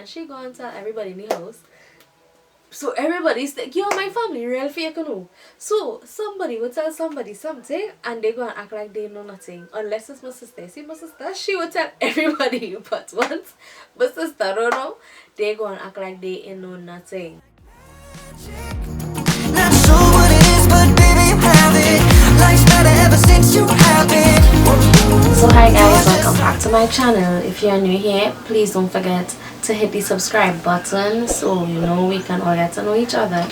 she go and tell everybody in the house. So everybody's like, yo, my family real fake, you know. So somebody would tell somebody something and they go and act like they know nothing. Unless it's my sister. See my sister, she would tell everybody but once my sister don't know, they go and act like they ain't know nothing. Not sure what it is, but baby, you have it. Life's better ever since you have it. So hi guys, welcome back to my channel. If you're new here, please don't forget to hit the subscribe button so you know we can all get to know each other,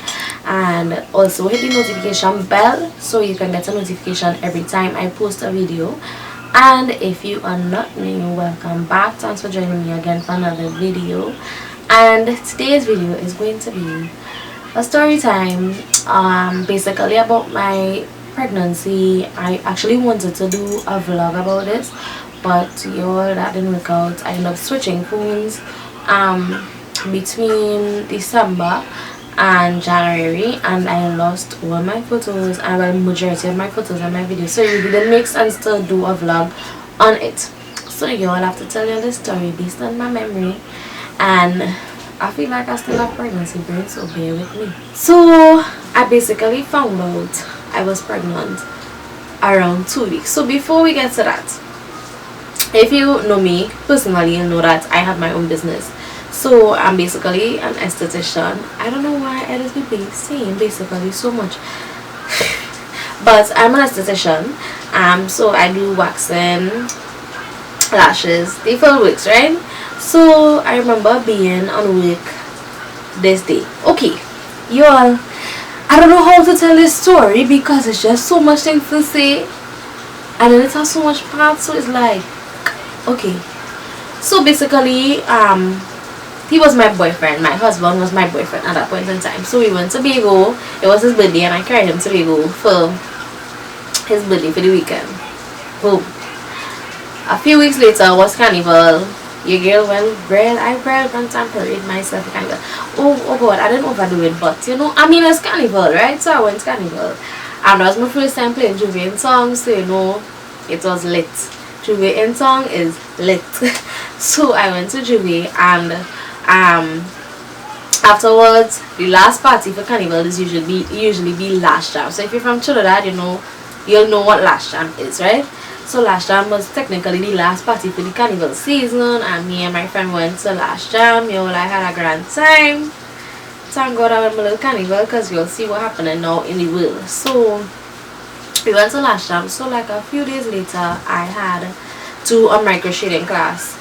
and also hit the notification bell so you can get a notification every time I post a video. And if you are not new, welcome back. Thanks for joining me again for another video. And today's video is going to be a story time, basically about my pregnancy. I actually wanted to do a vlog about this, but y'all, that didn't work out. I ended up switching phones between December and January, and I lost all my photos, and well, majority of my photos and my videos, so it didn't make sense to do a vlog on it. So y'all, have to tell you the story based on my memory, and I feel like I still have pregnancy brain, so bear with me. So I basically found out I was pregnant around 2 weeks. So before we get to that, if you know me personally, you know that I have my own business. So I'm basically an esthetician. I don't know why I just be saying basically so much, but I'm an esthetician. So I do waxing, lashes, the full wigs, right? So I remember being on work this day. Okay, y'all, I don't know how to tell this story because it's just so much things to say, and then it has so much parts, so it's like, okay. So basically, he was my boyfriend. My husband was my boyfriend at that point in time. So we went to Bago. It was his birthday, and I carried him to Bago for his birthday for the weekend. Boom. A few weeks later was Carnival. Your girl I went and parade myself for Carnival. Oh god, I didn't overdo it, but you know, I mean, it's Carnival, right? So I went to Carnival, and that was my first time playing Juve songs, so you know, it was lit. Juve song is lit. So I went to Juve, and afterwards, the last party for Carnival is usually be Last Jam. So if you're from Trinidad, you'll know what Last Jam is, right? So Last Jam was technically the last party for the Carnival season, and me and my friend went to Last Jam. Yo, I had a grand time. Thank God I went to my little Carnival, because you'll see what happening now in the world. So we went to Last Jam. So like a few days later, I had to do a micro shading class,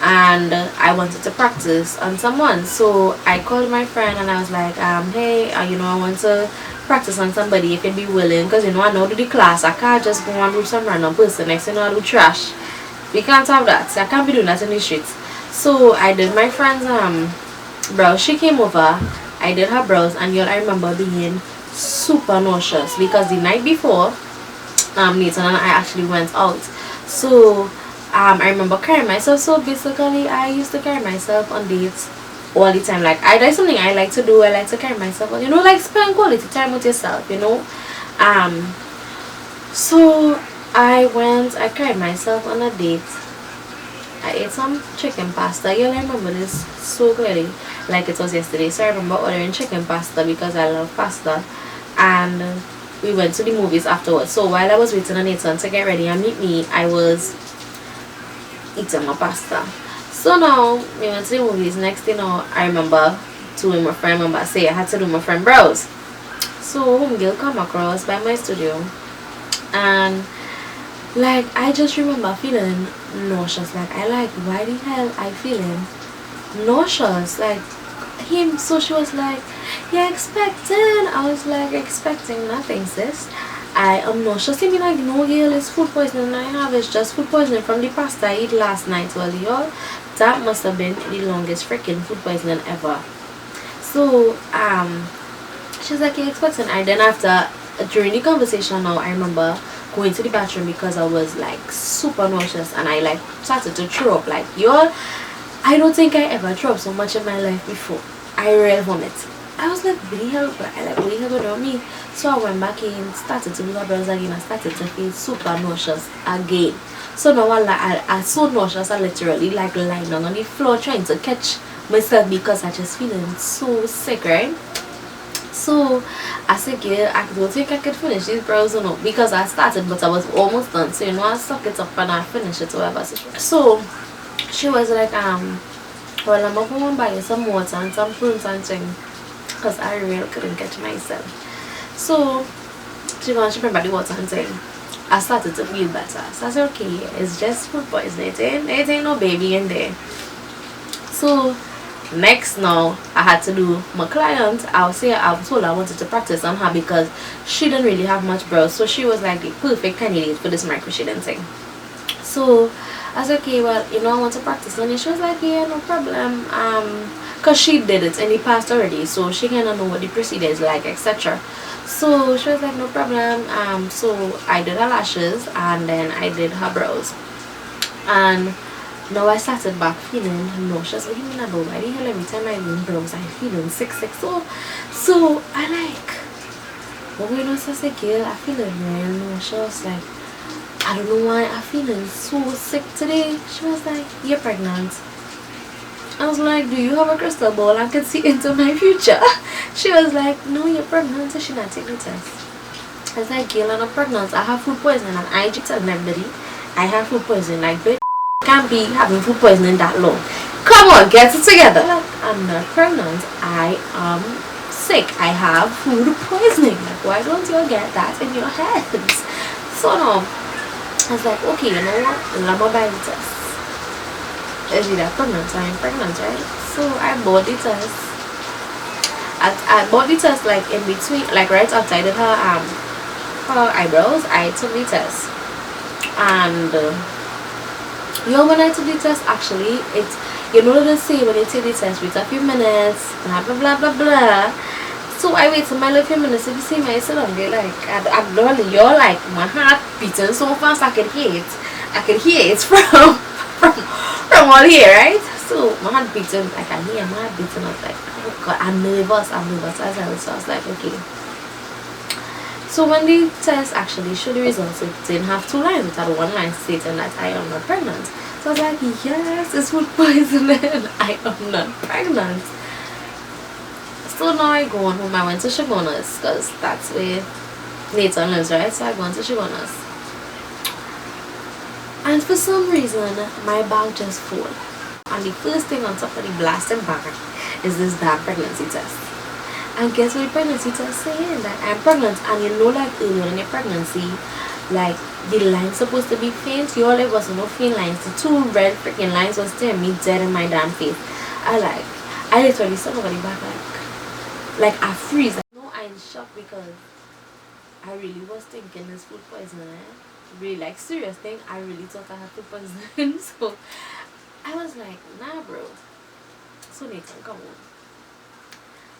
and I wanted to practice on someone. So I called my friend and I was like, hey, I want to practice on somebody if you'd be willing, because I know do the class. I can't just go and do some random person. Next thing I do trash. We can't have that. So I can't be doing that in the streets. So I did my friend's brows. She came over, I did her brows, and I remember being super nauseous because the night before, Nathan and I actually went out. So I remember carrying myself. So basically I used to carry myself on dates all the time. Like, that's something I like to do. I like to carry myself on, like spend quality time with yourself, so I carried myself on a date. I ate some chicken pasta. I remember this so clearly, like it was yesterday. So I remember ordering chicken pasta because I love pasta, and we went to the movies afterwards. So while I was waiting on Nathan to get ready and meet me, I was eating my pasta. So now we went to the movies. Next thing I remember doing my friend. I say I had to do my friend brows. So homegirl come across by my studio, and like I just remember feeling nauseous. Like why the hell I feeling nauseous? Like him. So she was like, you're expecting. I was like, expecting nothing, sis. I am nauseous. I mean, like, no, girl, it's food poisoning I have. It's just food poisoning from the pasta I ate last night. Well, y'all, that must have been the longest freaking food poisoning ever. So she's like, you're expecting. And then after, during the conversation now, I remember going to the bathroom because I was like super nauseous, and I like started to throw up. Like, y'all, I don't think I ever threw up so much in my life before. I really vomit. I was like really hell, I like really hell going on me. So I went back in, started to do my brows again, I started to feel super nauseous again. So now I so nauseous, I literally like lying down on the floor trying to catch myself because I just feeling so sick, right? So I said, yeah, I don't think I could finish these brows or not because I started, but I was almost done. So I suck it up and I finish it or whatever. So she was like, well, I'm going to buy you some water and some fruits and things because I really couldn't catch myself. So she bring back the water and thing. I started to feel better. So I said, okay, it's just food poisoning. It ain't no baby in there. So next now I had to do my client. I told her I wanted to practice on her because she didn't really have much brows. So she was like the perfect candidate for this micro shading thing. So I said, okay, well, I want to practice on it. She was like, yeah, no problem. Because she did it in the past already, so she kind of know what the procedure is like, etc. So she was like, no problem. So I did her lashes and then I did her brows. And now I started back feeling nauseous. What do you mean about why the hell every time I do brows I'm feeling sick. So I like, what we know, so I said, girl, I feeling real nauseous. Like, I don't know why I'm feeling so sick today. She was like, you're pregnant. I was like, do you have a crystal ball? I can see into my future. She was like, no, you're pregnant. So she not take the test. I was like, girl, I'm not pregnant. I have food poisoning. And I just telling everybody, I have food poisoning. Like, bitch, can't be having food poisoning that long. Come on, get it together. Like, I'm not pregnant. I am sick. I have food poisoning. Like, why don't you get that in your heads? So no. I was like, okay, you know what? Let me buy the test. Is it pregnant? I'm pregnant, right? So I bought the test. I bought the test like in between, like right outside of her eyebrows. I took the test, and when I took the test, actually, it's they say when you take the test, wait a few minutes, blah blah blah blah blah. So I waited my little few minutes. If you see me, I sit on there like you're like my heart beating so fast I can hear it. I can hear it from all here, right? So my heart beating, I can hear my heart beating. I was like, oh god, I'm nervous as I was like, okay. So when the test actually showed the results, it didn't have two lines. It had one line stating that I am not pregnant. So I was like, yes, it's food poisoning. I am not pregnant. So now I go on home. I went to Shigona's because that's where Nathan lives, right? So I go into Shigona's. And for some reason, my bag just full. And the first thing on top of the blasted bag is this damn pregnancy test. And guess what the pregnancy test saying? That I'm pregnant. And like earlier in your pregnancy, like the line's supposed to be faint. There wasn't no faint lines. The two red freaking lines was staring me dead in my damn face. I literally stood over the back like I freeze. No, I'm shocked because I really was thinking this food poisoning. Really, like, serious thing, I really thought I had food poisoning. So I was like, nah, bro. So Nathan, come on.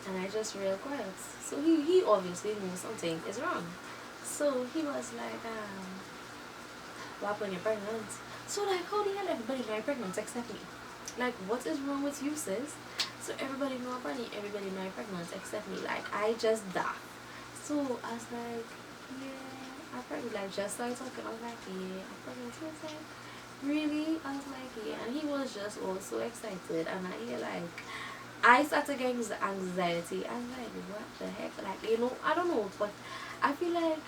And I just real quiet. So he obviously knew something is wrong. So he was like, what when you're pregnant? So like, how the hell everybody know I'm pregnant except me? Like, what is wrong with you, sis? So everybody know I'm pregnant, everybody know I'm pregnant except me. Like, I just died. So I was like, yeah, I'm pregnant. Like, just started talking. I was like, yeah, I'm pregnant. He was like, really? I was like, yeah. And he was just all so excited. And I started getting anxiety. I was like, what the heck? Like, I don't know. But I feel like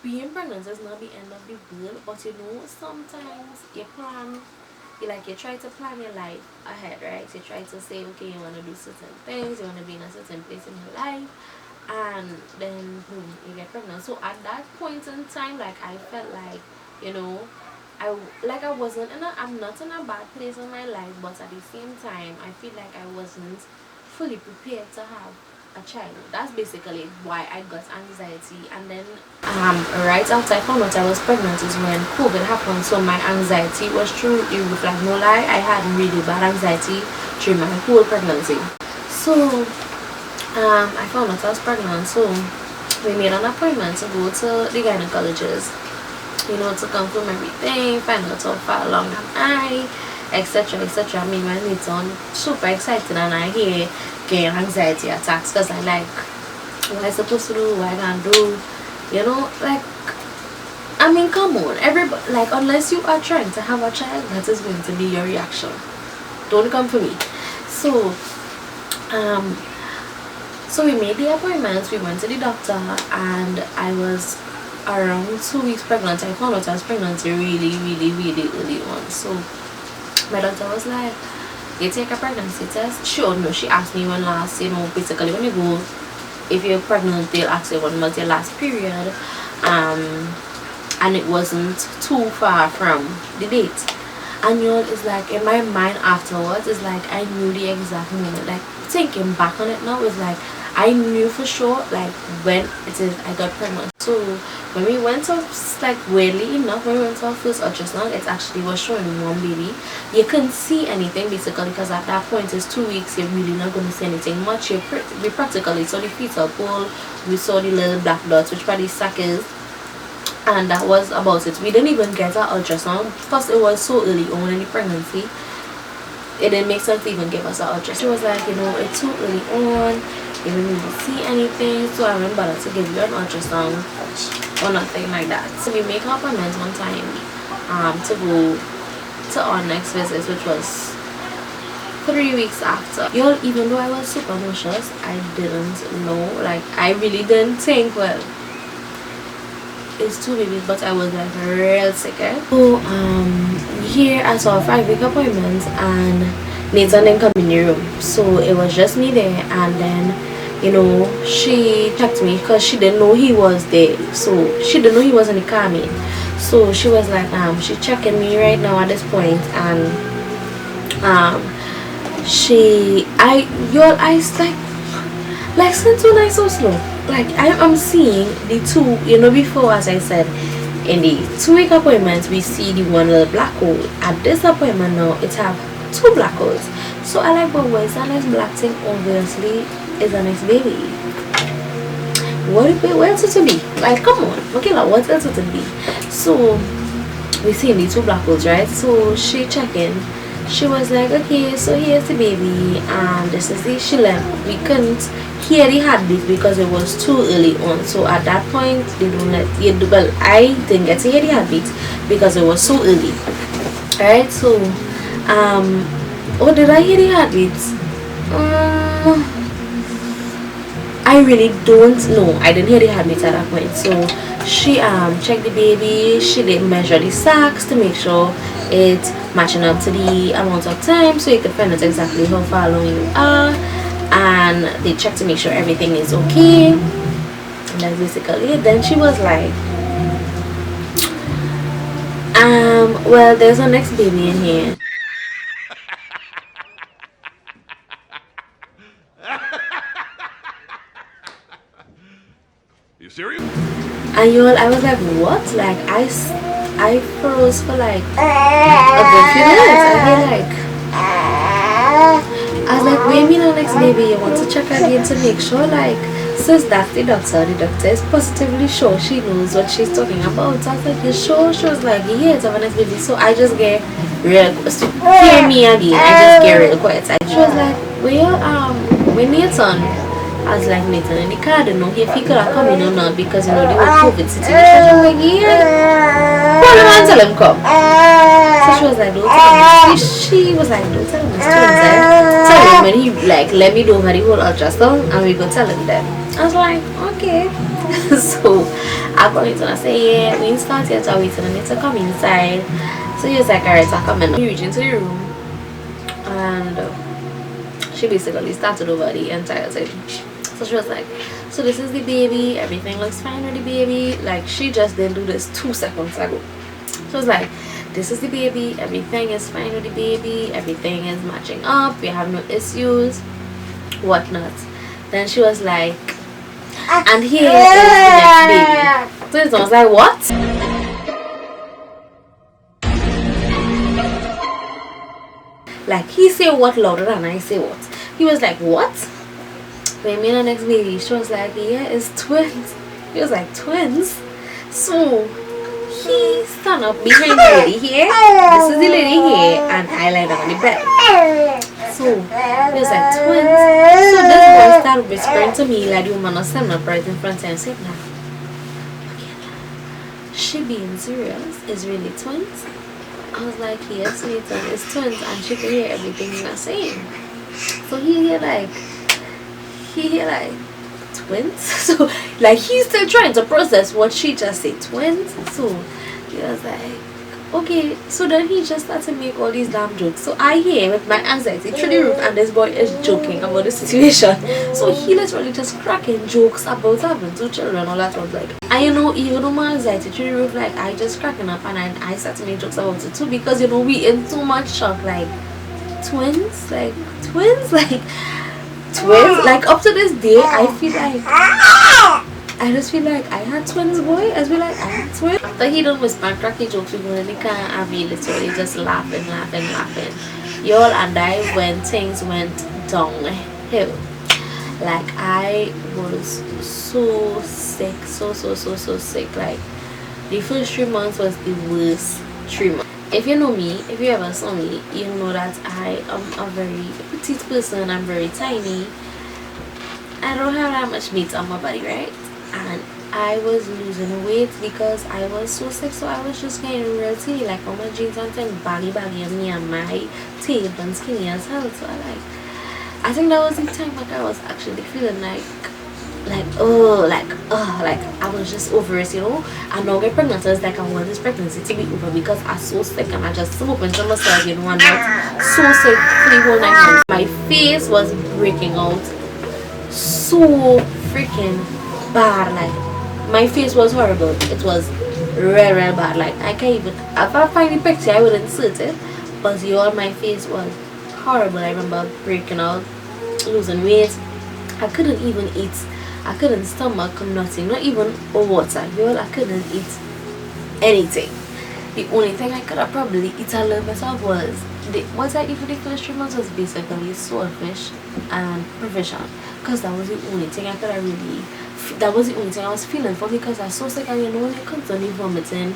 being pregnant is not the end of the world. But sometimes you try to plan your life ahead, right? You try to say, okay, you want to do certain things, you want to be in a certain place in your life, and then boom, you get pregnant. So at that point in time, like, I felt like, I'm not in a bad place in my life, but at the same time, I feel like I wasn't fully prepared to have a child. That's basically why I got anxiety. And then right after I found out I was pregnant is when COVID happened. So my anxiety was through the roof. Like, no lie, I had really bad anxiety through my whole pregnancy. So I found out I was pregnant. So we made an appointment to go to the gynecologist, to confirm everything, find out how far along am I, etc. etc. Me and Nathan super excited, and I hear getting anxiety attacks because I like, what I supposed to do, what I can do, you know, like, I mean, come on, everybody, like, unless you are trying to have a child, that is going to be your reaction. Don't come for me. So so we made the appointments, we went to the doctor, and I was around 2 weeks pregnant. I found out I was pregnant really early on. So my doctor was like, you take a pregnancy test? Sure. No, she asked me when last, you know, basically when you go, if you're pregnant, they'll ask you when was your last period, and it wasn't too far from the date. And you know, it's like in my mind afterwards, it's like I knew the exact moment. Like thinking back on it now, it's like I knew for sure like when it is I got pregnant. So when we went to, like, weirdly enough, when we went to our first ultrasound, it actually was showing one baby. You couldn't see anything basically because at that point it's 2 weeks, you're really not going to see anything much. We practically saw the fetal pole, we saw the little black dots, which probably sac is, and that was about it. We didn't even get our ultrasound because it was so early on in the pregnancy. It didn't make sense to even give us our ultrasound. She was like, you know, it's too early on, you didn't even see anything, so I remember to give you an ultrasound or nothing like that. So we make our appointment one time to go to our next visit, which was 3 weeks after. Y'all, even though I was super nauseous, I didn't know, like, I really didn't think, well, it's 2 babies, but I was like real sick. So here I saw a 5-week appointment, and Nathan didn't come in the room, so it was just me there. And then, you know, she checked me because she didn't know he was there, so she didn't know he was in the car mean. So she was like, she checking me right now at this point, and your eyes like since when I so slow, like I'm seeing the two, you know, before, as I said, in the 2-week appointment we see the one little black hole. At this appointment now it have 2 black holes. So I like, but where's that next black thing? Obviously is the next baby. What else it to be? Like, come on, okay, like, what else it to be? So we see the 2 black holes, right? So she check in. She was like, okay, so here's the baby, and this is the shilem. We couldn't hear the heartbeat because it was too early on. So at that point, they don't let you do. Well, I didn't get to hear the heartbeat because it was so early. Alright, so oh, did I hear the heartbeat? I really don't know. I didn't hear the heartbeat at that point. So she checked the baby. She did measure the sacs to make sure it's matching up to the amount of time, so you could find out exactly how far along you are. And they checked to make sure everything is okay, and that's basically it. Then she was like, well, there's our next baby in here. You serious? And y'all, I was like, what? Like, I froze for like a good few minutes. I was like, wait a minute, next baby, you want to check again to make sure, like, since that's the doctor is positively sure she knows what she's talking about. So I was like, you sure? She was like, yeah, it's our next baby. So I just get real, hear me again, I just get real quiet. She was like, well, when Nathan, I was like, Nathan in the car, I don't know if he could have come in or not, because, you know, the whole COVID situation. I was like, yeah, call him and tell him come. So she was like, don't tell him. She was like, don't tell him it's twins. Tell him when he, like, let me do over the whole ultrasound, and we go tell him that. I was like, okay. So I called Nathan and I said, yeah, we didn't start yet, so I waited and Nathan come inside. So he was like, alright, so I come in. We reached into the room, and she basically started over the entire thing. So she was like, so this is the baby, everything looks fine with the baby. Like, she just didn't do this 2 seconds ago. She was like, this is the baby, everything is fine with the baby, everything is matching up, we have no issues, whatnot. Then she was like, and here is the next baby. So I was like, what? Like, he said what louder than I say what. He was like, what? When me and the next baby, she was like, yeah, it's twins. He was like, twins? So he stand up behind the lady here. This is the lady here, and I lie down on the bed. So he was like, twins? So this boy started whispering to me like the woman was standing up right in front of him, saying, nah, she being serious? Is really twins? I was like, yes, it's twins, and she could hear everything you are saying. So he hear like twins. So like he's still trying to process what she just said, twins. So he was like, okay. So then he just started to make all these damn jokes. So I hear with my anxiety through the roof, and this boy is joking about the situation. So he literally just cracking jokes about having two children. All that was like, I even though my anxiety through the roof, like I just cracking up, and I start to make jokes about it too, because we in so much shock, like twins, like like up to this day I feel like I just feel like I had twins, boy. I just feel like I had twins. After he done whisper cracking jokes, we go in the car and we literally just laughing. Y'all, and I, when things went downhill, like I was so sick, so sick. Like the first 3 months was the worst 3 months. If you know me, if you ever saw me, you know that I am a very petite person. I'm very tiny. I don't have that much meat on my body, right? And I was losing weight because I was so sick. So I was just getting real skinny, like all my jeans and things baggy on me, and my tape and skinny as hell. So I think that was the time like I was actually feeling like I was just over it, and now get pregnant. So it's like I want this pregnancy to be over because I'm so sick, and I just so open to myself, and I'm so sick for the whole night. My face was breaking out so freaking bad. Like my face was horrible. It was real bad. Like I can't even, if I find the picture I will insert it, but my face was horrible. I remember breaking out, losing weight. I couldn't even eat. I couldn't stomach nothing, not even water. I couldn't eat anything. The only thing I could have probably eat a little bit of was what I eat for the first 3 months was basically swordfish and provision, because that was the only thing I could have really. That was the only thing I was feeling for, because I was so sick, and when it comes to vomiting,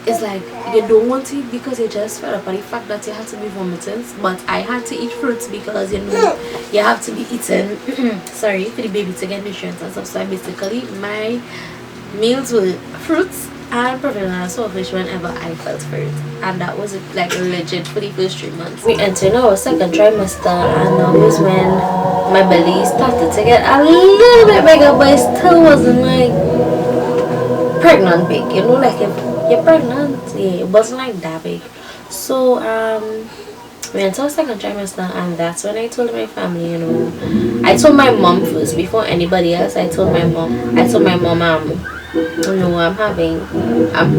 it's like you don't want to eat because you just fed up on the fact that you have to be vomiting. But I had to eat fruits because you have to be eating sorry, for the baby to get nutrients and stuff. So basically my meals were fruits and provision and swordfish whenever I felt for it, and that was like legit for the first 3 months. We entered our second trimester, and that was when my belly started to get a little bit bigger, but it still wasn't like pregnant big, like if you're pregnant, yeah, it wasn't like that big. So we went to our second trimester, and that's when I told my family. I told my mom first before anybody else. I told my mom I'm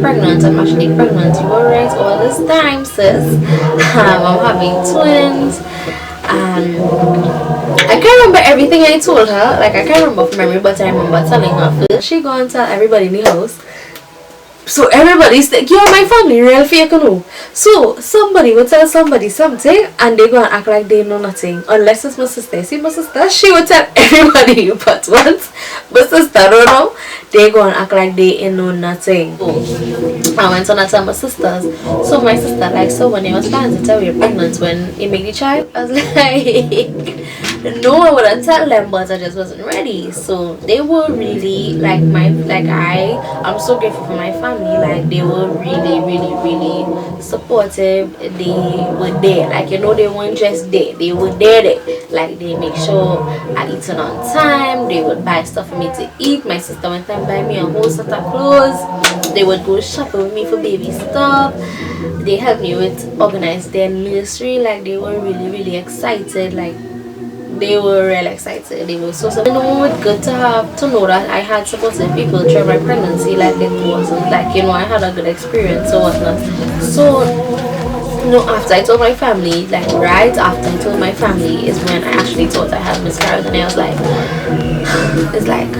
pregnant. I'm actually pregnant. You were right all this time, sis. I'm having twins, and I can't remember everything I told her. Like I can't remember from memory, but I remember telling her first. She go and tell everybody in the house. So everybody's like, you're my family, real fake, So somebody would tell somebody something, and they go and act like they know nothing. Unless it's my sister. See my sister, she would tell everybody but once. My sister don't know. They go and act like they know nothing. So I went on to tell my sisters. So my sister like, so when they was planning to tell you're pregnant when you make the child, I was like no, I wouldn't tell them, but I just wasn't ready. So they were really like I'm so grateful for my family. Like they were really supportive. They were there, like they weren't just there, they were there. Like they make sure I eat on time. They would buy stuff for me to eat. My sister went and buy me a whole set of clothes. They would go shopping with me for baby stuff. They helped me with organize their nursery. Like they were really excited. Like they were really excited. They were so it was good to know that I had supportive people through my pregnancy. Like it wasn't like I had a good experience or whatnot. So after I told my family, like right after I told my family is when I actually thought I had miscarriage, and I was like, it's like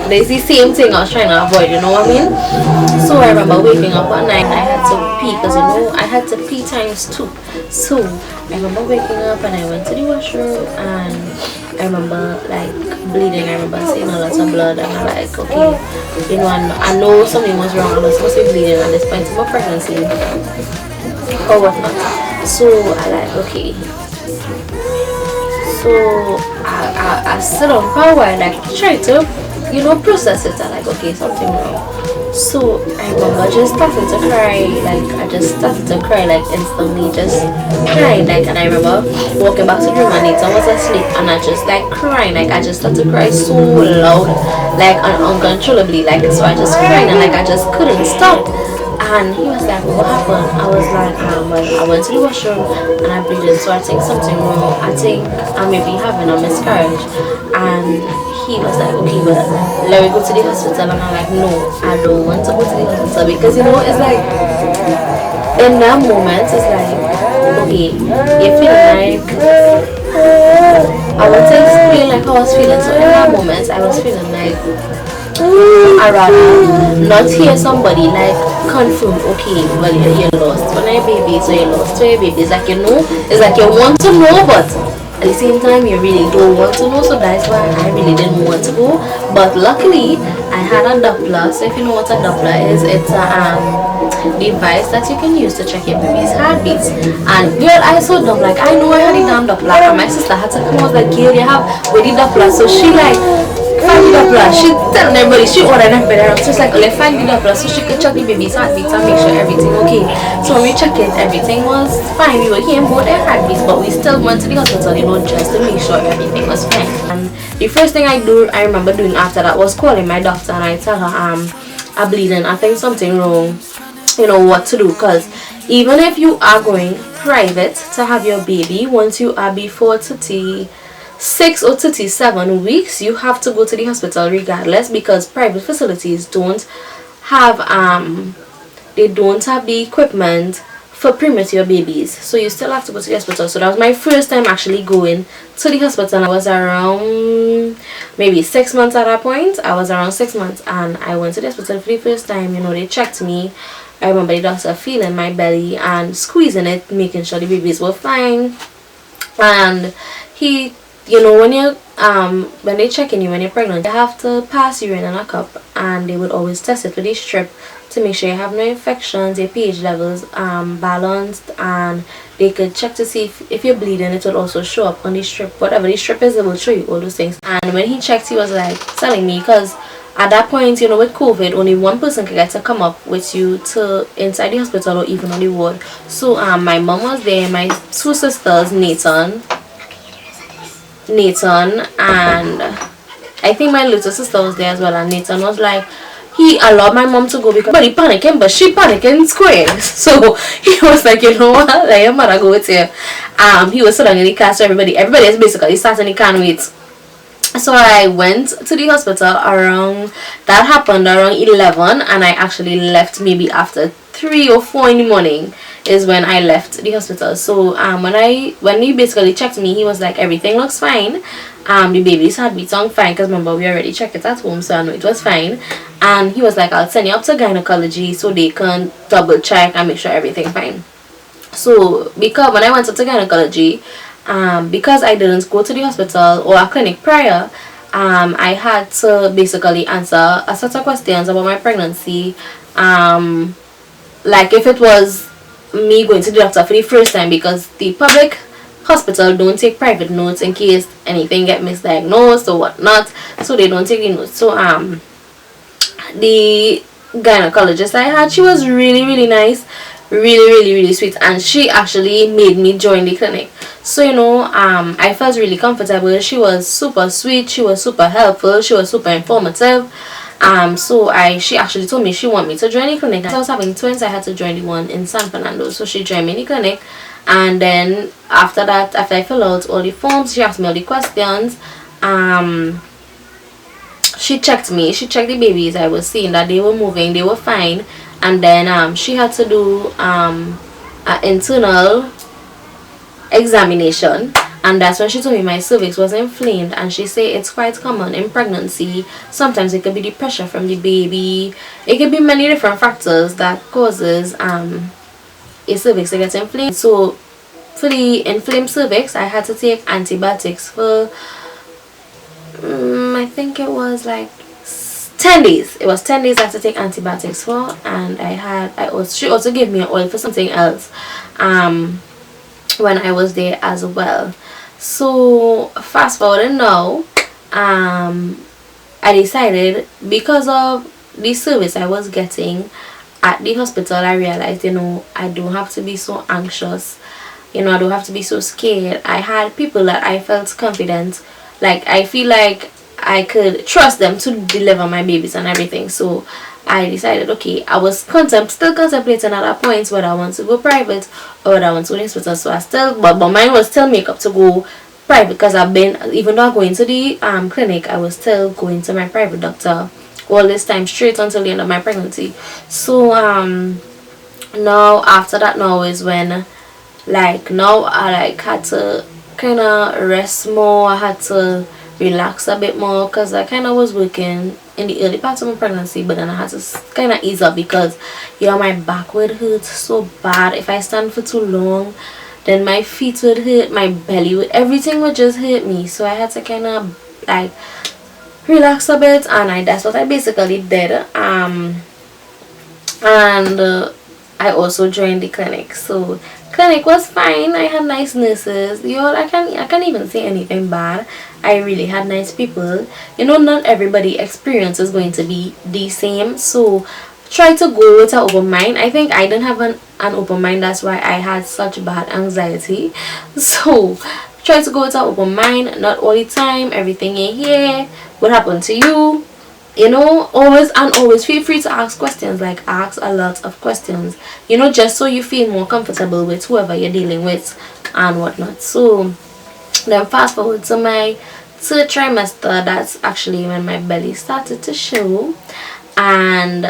there's the same thing I was trying to avoid, what I mean? So I remember waking up at night and I had to pee, because I had to pee times 2. So I remember waking up and I went to the washroom, and I remember like bleeding. I remember seeing a lot of blood, and I'm like, okay, I know something was wrong. I was supposed to be bleeding at this point in my pregnancy or whatnot. So I like, okay, So I sit on for a while, like try to, process it. I'm like, okay, something wrong. So I remember just starting to cry, like I just started to cry like instantly, just crying, like, and I remember walking back to the room and Nathan was asleep and I just like crying, like I just started to cry so loud, like uncontrollably, like, so I just cried and like I just couldn't stop. And he was like, what happened? I was like, well, I went to the washroom and I bleeded, so I think something wrong. I think I may be having a miscarriage. And he was like, okay, but let me go to the hospital. And I'm like, no, I don't want to go to the hospital because, it's like, in that moment, it's like, okay, you feel like, I want to explain like how I was feeling. So in that moment, I was feeling like, I rather not hear somebody like confirm, okay, well, you lost one of your babies, so you lost two of your babies. Like, it's like you want to know, but at the same time, you really don't want to know. So that's why I really didn't want to go. But luckily, I had a Doppler. So if you know what a Doppler is, it's a device that you can use to check your baby's heartbeats. And girl, I saw dumb, like I know I had a damn Doppler, and my sister had to come out like, girl, you have with the Doppler. So she like find the Doppler. She telling everybody, she ordered everybody around. So it's like, let's find the Doppler so she could check the baby's heartbeats and make sure everything okay. So when we checked it, everything was fine. We were hearing both their heartbeats, but we still went to the hospital, just to make sure everything was fine. And the first thing I remember doing after that was calling my doctor and I tell her, I'm bleeding, I think something wrong, what to do. Because even if you are going private to have your baby, once you are before 36 or 37 weeks, you have to go to the hospital regardless, because private facilities don't have the equipment for premature babies, so you still have to go to the hospital. So that was my first time actually going to the hospital. I was around maybe 6 months at that point. I was around 6 months and I went to the hospital for the first time. They checked me. I remember the doctor feeling my belly and squeezing it, making sure the babies were fine. And he, when they check in you when you're pregnant, they have to pass urine in a cup, and they would always test it with a strip to make sure you have no infections, your pH levels balanced, and they could check to see if you're bleeding. It will also show up on the strip. Whatever the strip is, it will show you all those things. And when he checked, he was like telling me, because at that point, with COVID, only one person could get to come up with you to inside the hospital or even on the ward. So my mom was there, my two sisters, Nathan, and I think my little sister was there as well. And Nathan was like, he allowed my mom to go because he panicking, but she panicking square. So he was like, you know what, like, I'm gonna go with you. He was sitting in the car, so everybody is basically starting the can wait. So I went to the hospital that happened around 11, and I actually left maybe after 3 or 4 in the morning is when I left the hospital. So when he basically checked me, he was like, everything looks fine. The baby's heartbeat on fine, because remember we already checked it at home, so I know it was fine. And he was like, I'll send you up to gynecology so they can double check and make sure everything's fine. So because when I went up to gynecology, because I didn't go to the hospital or a clinic prior, I had to basically answer a set of questions about my pregnancy. Like if it was me going to the doctor for the first time, because the public hospital don't take private notes in case anything get misdiagnosed or whatnot, so they don't take the notes. So the gynecologist I had, she was really, really nice, really sweet, and she actually made me join the clinic. So I felt really comfortable. She was super sweet, she was super helpful, she was super informative. She actually told me she wanted me to join the clinic. I was having twins, I had to join the one in San Fernando, so she joined me in the clinic. And then after that, after I filled out all the forms, she asked me all the questions. She checked me, she checked the babies. I was seeing that they were moving, they were fine. And then she had to do an internal examination, and that's when she told me my cervix was inflamed. And she said it's quite common in pregnancy. Sometimes it could be the pressure from the baby, it could be many different factors that causes a cervix to get inflamed. So for the inflamed cervix, I had to take antibiotics for I think it was like 10 days. It was 10 days I had to take antibiotics for. And she also gave me an oil for something else. when I was there as well. So fast forward now, I decided, because of the service I was getting at the hospital, I realized, I don't have to be so anxious. I don't have to be so scared. I had people that I felt confident, like I feel like I could trust them to deliver my babies and everything. So I decided, okay, I was still contemplating at that point whether I want to go private or whether I want to go to hospital. So I still, but mine was still make up to go private, because I've been, even though I'm going to the clinic, I was still going to my private doctor all this time straight until the end of my pregnancy. So now after that, now is when, like, now I like had to kind of rest more. I had to relax a bit more, because I kind of was working in the early parts of my pregnancy, but then I had to kind of ease up, because my back would hurt so bad if I stand for too long. Then my feet would hurt, my belly would, everything would just hurt me. So I had to kind of like relax a bit, and that's what I basically did. And I also joined the clinic. So clinic was fine. I had nice nurses. I can't even say anything bad. I really had nice people. Not everybody experience is going to be the same. So try to go with an open mind. I think I didn't have an open mind. That's why I had such bad anxiety. So try to go with an open mind. Not all the time everything in here what happened to you. Always feel free to ask questions. Like, ask a lot of questions, just so you feel more comfortable with whoever you're dealing with and whatnot. So then fast forward to my third trimester. That's actually when my belly started to show. And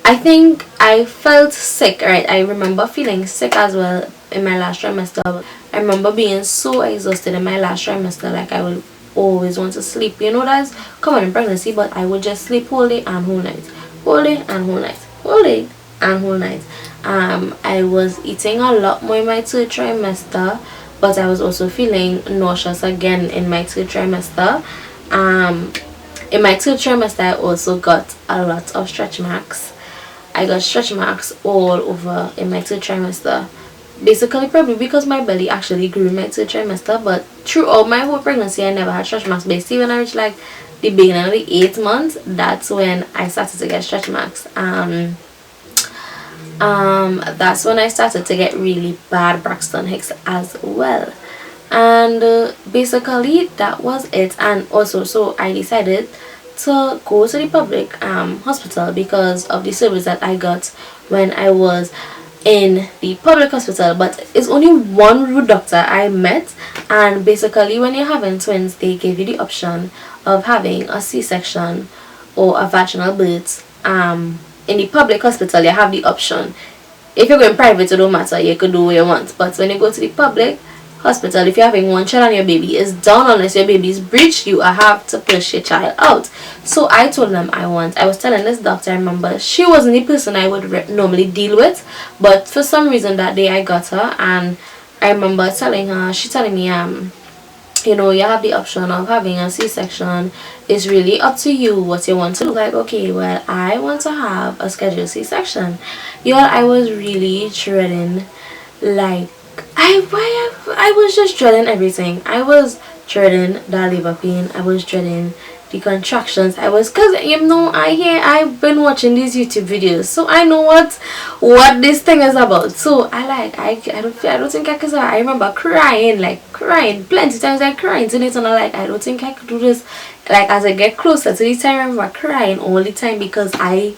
I think I felt sick, right? I remember feeling sick as well in my last trimester. I remember being so exhausted in my last trimester, like I would always want to sleep. That's common in pregnancy, but I would just sleep whole day and whole night, whole day and whole night, whole day and whole night. I was eating a lot more in my third trimester, but I was also feeling nauseous again in my third trimester. In my third trimester, I also got a lot of stretch marks. I got stretch marks all over in my third trimester. Basically, probably because my belly actually grew in my third trimester, but throughout my whole pregnancy, I never had stretch marks. Basically, when I reached like the beginning of the 8th month, that's when I started to get stretch marks. That's when I started to get really bad Braxton Hicks as well. And basically that was it. And also, so I decided to go to the public hospital because of the service that I got when I was in the public hospital. But it's only one rude doctor I met, and basically when you're having twins, they give you the option of having a C-section or a vaginal birth. In the public hospital, you have the option. If you're going private, it don't matter, you could do what you want. But when you go to the public hospital, if you're having one child and your baby is down, unless your baby is breached, you have to push your child out. So I told them I was telling this doctor, I remember she wasn't the person I would normally deal with, but for some reason that day I got her, and I remember telling her, she telling me you have the option of having a C-section. It's really up to you what you want to do. Like, okay, well, I want to have a scheduled C-section. I was really dreading, like, I was just dreading everything. I was dreading that labor pain. I was dreading the contractions. Because I've been watching these YouTube videos, so I know what this thing is about. So I don't think I could. I remember crying plenty times. I cried in it, and I don't think I could do this. Like, as I get closer to the time, I remember crying all the time because I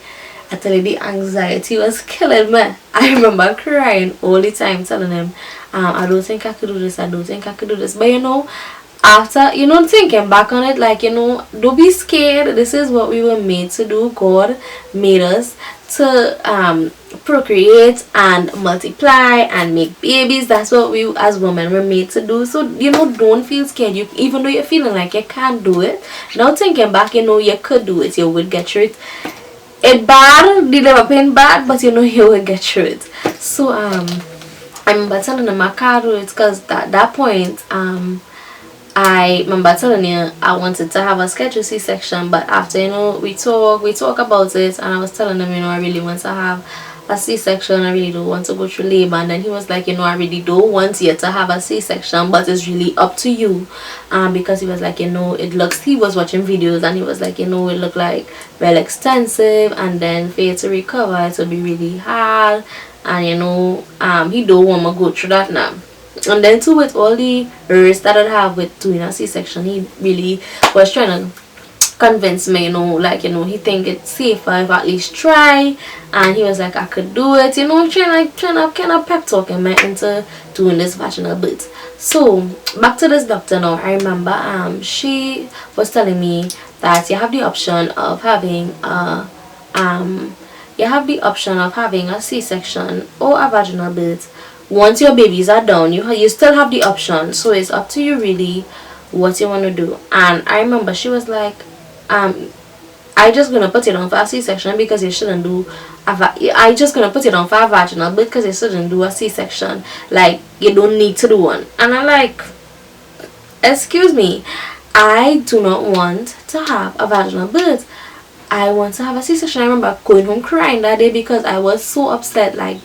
tell you, the anxiety was killing me. I remember crying all the time, telling him, I don't think I could do this, I don't think I could do this. But after, thinking back on it, like, don't be scared. This is what we were made to do. God made us to procreate and multiply and make babies. That's what we as women were made to do. So, don't feel scared. Even though you're feeling like you can't do it, now thinking back, you could do it. You would get through it. It bad, the labor pain bad, but you will get through it. So I remember telling him I can't do it, because at that point I remember telling you I wanted to have a scheduled C-section, but after we talk about it, and I was telling him I really want to have a C-section, I really don't want to go through labor. And then he was like, you know, I really don't want you to have a C-section, but it's really up to you. Because he was like, you know, he was watching videos and he was like, you know, it looked like well extensive, and then for you to recover it would be really hard, and you know, he don't want to go through that now. And then too, with all the risks that I have with doing a C-section, he really was trying to convince me, you know, like, you know, he think it's safer if I at least try, and he was like, I could do it, you know, trying to kind of pep talking me into doing this vaginal birth. So back to this doctor now. I remember she was telling me that you have the option of having a C-section or a vaginal birth. Once your babies are down, you still have the option, so it's up to you really what you want to do. And I remember she was like, I just gonna put it on for a C-section because you shouldn't do I just gonna put it on for a vaginal because you shouldn't do a C-section, like you don't need to do one. And I'm like, excuse me, I do not want to have a vaginal birth, I want to have a C-section. I remember going home crying that day because I was so upset. Like,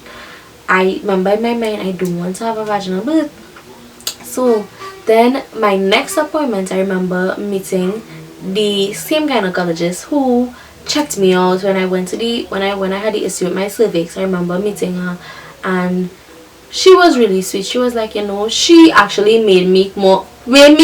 I remember in my mind, I don't want to have a vaginal birth. So then my next appointment, I remember meeting the same gynecologist who checked me out when I went to when I had the issue with my cervix. I remember meeting her, and she was really sweet. She was like, you know, she actually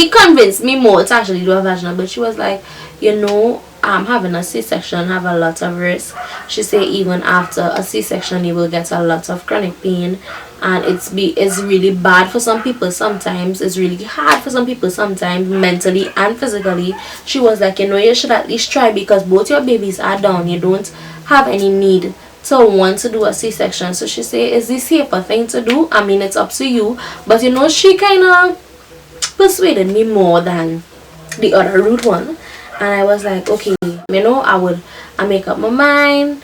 convince me more to actually do a vaginal. But she was like, you know, having a C-section have a lot of risk. She said even after a C-section you will get a lot of chronic pain, and it's really bad for some people sometimes. It's really hard for some people sometimes, mentally and physically. She was like, you know, you should at least try because both your babies are down. You don't have any need to want to do a C-section. So she said it's the safer thing to do. I mean, it's up to you, but you know, she kind of persuaded me more than the other route one. And I was like, okay, you know, I make up my mind,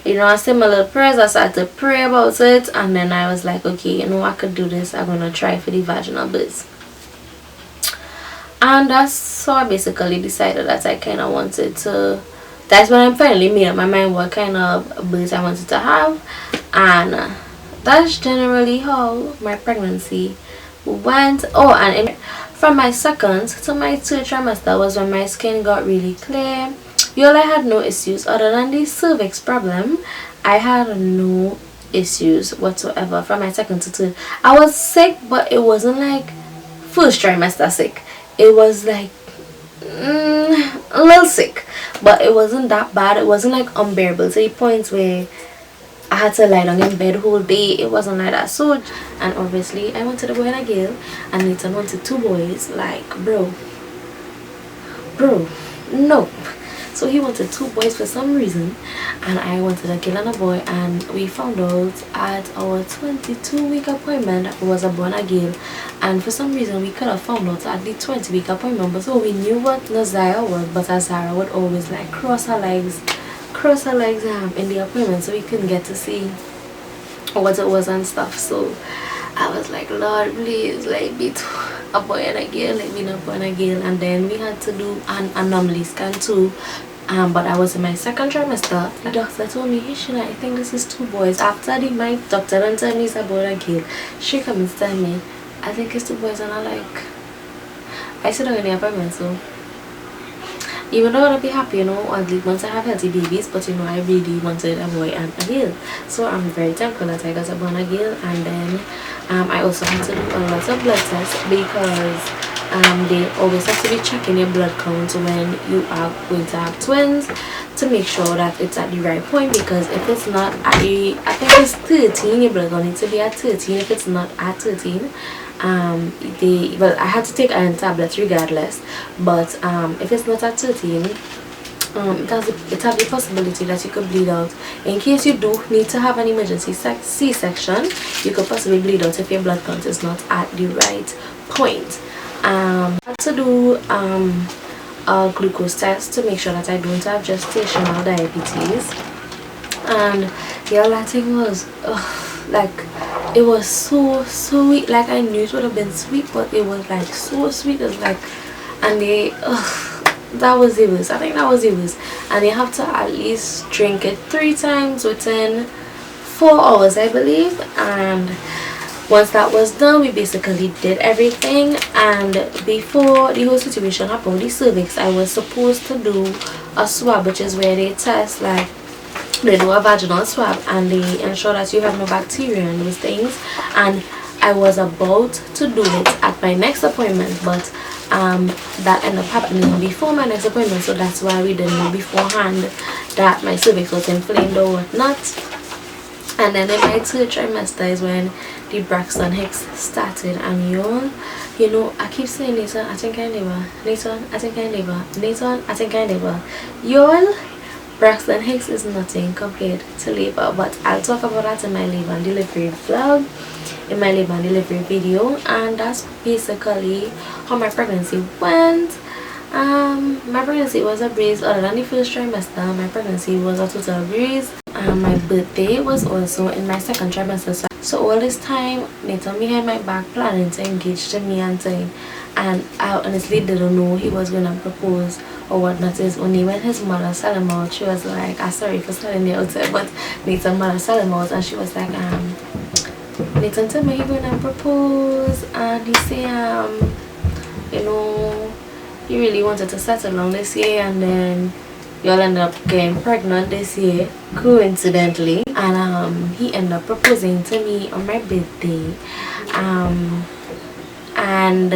you know, I said my little prayers, I started to pray about it, and then I was like, okay, you know, I could do this, I'm gonna try for the vaginal birth. And that's how I basically decided that I kind of wanted to, that's when I finally made up my mind what kind of birth I wanted to have. And that's generally how my pregnancy went. Oh, and from my second to my third trimester was when my skin got really clear. I had no issues other than the cervix problem. I had no issues whatsoever from my second to third. I was sick, but it wasn't like first trimester sick. It was like a little sick, but it wasn't that bad. It wasn't like unbearable to the point where I had to lie down in bed whole day. It wasn't like that. So, and obviously I wanted a boy and a girl, and Nathan wanted 2 boys. Like, bro, no. So he wanted 2 boys for some reason, and I wanted a girl and a boy. And we found out at our 22-week appointment that it was a boy and a girl. And for some reason we could have found out at the 20-week appointment, but so we knew what Nazaya was. But Azara would always like cross her legs in the appointment, so we couldn't get to see what it was and stuff. So I was like, Lord, please let me do a boy and a girl, let me know a boy and a girl. And then we had to do an anomaly scan too, but I was in my second trimester. The doctor told me, hey Sheena, I think this is 2 boys. After my doctor didn't tell me it's a boy and a girl, she comes to tell me I think it's 2 boys. And I sit down in the appointment. So even though I'd be happy, you know, once I have healthy babies, but you know, I really wanted a boy and a girl. So I'm very thankful that I got a boy and a girl. And then I also had to do a lot of blood tests because they always have to be checking your blood count when you are going to have twins, to make sure that it's at the right point. Because if it's not at I think it's 13, your blood count needs to be at 13. If it's not at 13, I had to take iron tablets regardless, but if it's not at 13, it has the possibility that you could bleed out. In case you do need to have an emergency C-section, you could possibly bleed out if your blood count is not at the right point. I had to do a glucose test to make sure that I don't have gestational diabetes. And the other thing was like, it was so sweet. Like, I knew it would have been sweet, but it was like so sweet. It was like, and that was it. I think that was it. And you have to at least drink it 3 times within 4 hours, I believe. And once that was done, we basically did everything. And before the whole situation happened with the cervix, I was supposed to do a swab, which is where they test, like they do a vaginal swab and they ensure that you have no bacteria and those things. And I was about to do it at my next appointment, but that ended up happening before my next appointment, so that's why we didn't know beforehand that my cervix was inflamed or whatnot. And then in my third trimester is when the Braxton Hicks started. And you know, I keep saying Nathan, I think I never, Nathan, I think I never, Nathan, I think I never. Y'all, Braxton Hicks is nothing compared to labor, but I'll talk about that in my labor and delivery vlog, in my labor and delivery video. And that's basically how my pregnancy went. My pregnancy was a breeze. Other than the first trimester, my pregnancy was a total breeze. My birthday was also in my second trimester, so all this time Nathan behind my back planning to engage to me and thing, and I honestly didn't know he was gonna propose or whatnot. Is only when his mother said him out, she was like, I'm sorry for telling you outside, but Nathan's mother said him out and she was like, Nathan told me he gonna propose, and he say you know, he really wanted to settle down this year, and then y'all ended up getting pregnant this year coincidentally, and he ended up proposing to me on my birthday, and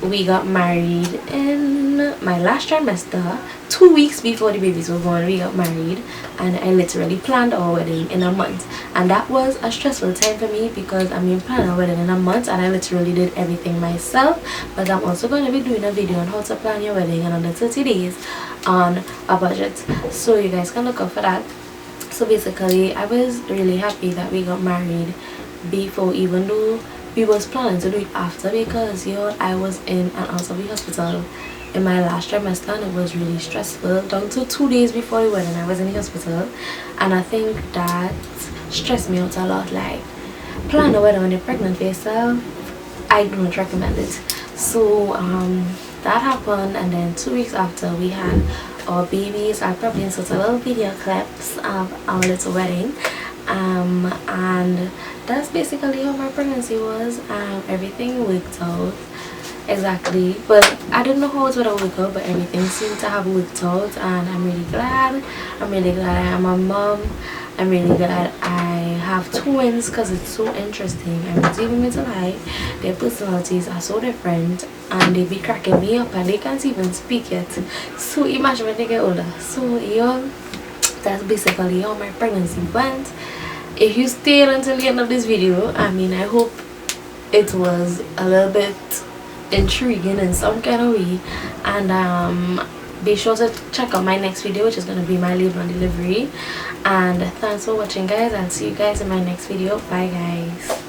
we got married in my last trimester. 2 weeks before the babies were born, we got married, and I literally planned our wedding in a month. And that was a stressful time for me because I mean planning a wedding in a month and I literally did everything myself. But I'm also going to be doing a video on how to plan your wedding in under 30 days on a budget, so you guys can look out for that. So basically I was really happy that we got married before, even though we was planning to do it after, because I was in and out of the hospital in my last trimester and it was really stressful. Down to 2 days before the wedding I was in the hospital, and I think that stressed me out a lot. Like, plan a wedding when you're pregnant for yourself, I do not recommend it. So that happened, and then 2 weeks after we had our babies. I'll probably insert a little video clips of our little wedding, and that's basically how my pregnancy was. Everything worked out exactly, but I didn't know how it would work out, but everything seemed to have worked out, and I'm really glad. I'm really glad I am a mom. I'm really glad I have twins, because it's so interesting. I'm not even going to lie, their personalities are so different and they be cracking me up and they can't even speak yet. So imagine when they get older. So yeah, that's basically how my pregnancy went. If you stayed until the end of this video, I mean, I hope it was a little bit intriguing in some kind of way. And be sure to check out my next video, which is going to be my labor and delivery. And thanks for watching, guys. I'll see you guys in my next video. Bye, guys.